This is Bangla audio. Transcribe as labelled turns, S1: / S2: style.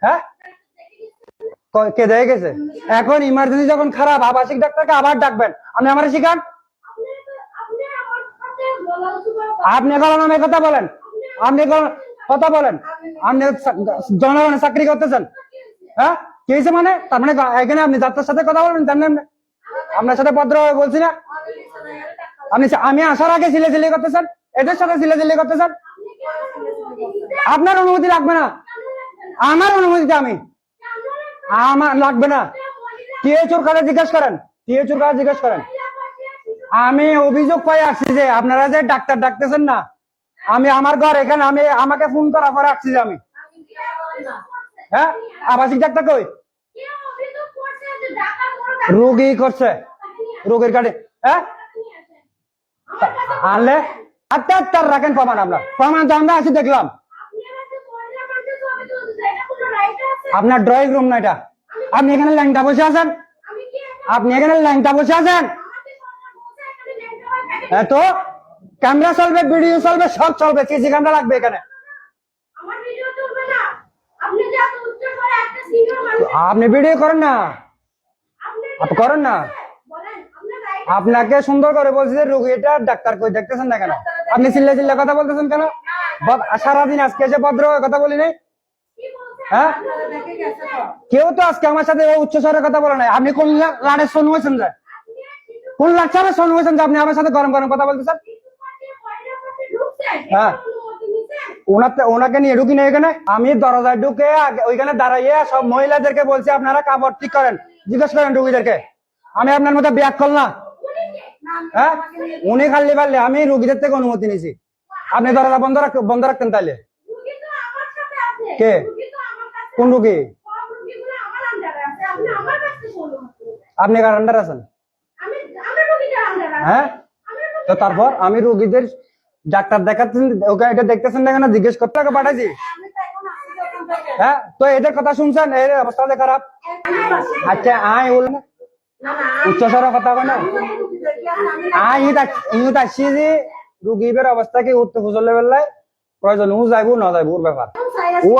S1: হ্যাঁ কে দেখে গেছে? এখন ইমার্জেন্সি যখন খারাপ আবাসিক ডাক্তারকে আবার ডাকবেন, আপনি আমার শিখান। আপনি নামে কথা বলেন, আপনি কথা বলেন, আপনি জনগণের চাকরি করতেছেন। হ্যাঁ কি হয়েছে মানে? তার মানে এখানে আপনি যাত্রার সাথে কথা বলবেন, জানেন আপনার সাথে ভদ্র বলছি না? আপনি আমি আসার আগে সিলে করতেছেন, এদের সাথে সিলে করতেছেন। আপনার অনুমতি লাগবে না, আমার অনুমতিটা আমার লাগবে না। টিএচওর কাছে জিজ্ঞেস করেন, টিএচওর কাছে জিজ্ঞেস করেন। আমি অভিযোগ পাই আসছি যে আপনারা যে ডাক্তার ডাকতেছেন না, আমি আমার ঘর এখানে, আমি আমাকে ফোন করা পরে আসছি যে আমি। হ্যাঁ আবাসিক ডাক্তার কই? রোগী করছে, রোগীর কার্ডে। হ্যাঁ আনলে আত্মার রাখেন প্রমাণ, আপনার প্রমাণ তো আমরা আছি দেখলাম। আপনার ড্রয়িং রুম না এটা, আপনি এখানে ল্যাংটা বসে আছেন, আপনি এখানে ল্যাংটা বসে আছেন। তো ক্যামেরা চলবে, ভিডিও চলবে, সব চলবে, সিসি ক্যামেরা লাগবে এখানে। আপনি ভিডিও করেন না, আপনি করেন না। আপনাকে সুন্দর করে বলছি যে রোগীটা ডাক্তার কই দেখতেছেন না কেন? আপনি চিল্লা কথা বলতেছেন কেন? সারাদিন আজকে এসে ভদ্র কথা বলি নাই। হ্যাঁ কেউ তো আজকে আমার সাথে উচ্চ স্বরে কথা বলে নাই। আপনি কোন লাড়ে শোন হয়েছেন যে, কোন লাচ্চারে শোন হয়েছেন যে আপনি আমার সাথে গরম গরম কথা বলতেছেন? হ্যাঁ ওনাকে নিয়ে ঢুকি না এখানে। আমি দরজায় ঢুকে ওইখানে দাঁড়াইয়ে সব মহিলাদেরকে বলছি আপনারা কাপড় ঠিক করেন, জিজ্ঞেস করেন রুগীদেরকে। আমি আপনার মধ্যে ব্যাক করলাম। হ্যাঁ উনি খালি পারলে, আমি রুগীদের থেকে অনুমতি নিয়েছি। আপনি দরজা বন্ধ রাখতেন তাহলে। কে কোন রুগী? আপনি কার আন্ডার আছেন? হ্যাঁ তো তারপর আমি রুগীদের ডাক্তার দেখাচ্ছেন, ওখানে এটা দেখতেছেন না কেন জিজ্ঞেস করতে পাঠাইছি। হ্যাঁ তো এদের কথা শুনছেন, এর অবস্থা খারাপ। আচ্ছা আয় বলুন উচ্চস্বর কথা বলে ইউত আসছি যে রুগীদের অবস্থা কি উঠতে ফুসলে বেলায় প্রয়োজন ও যাইবো না যাইবো ব্যাপার ও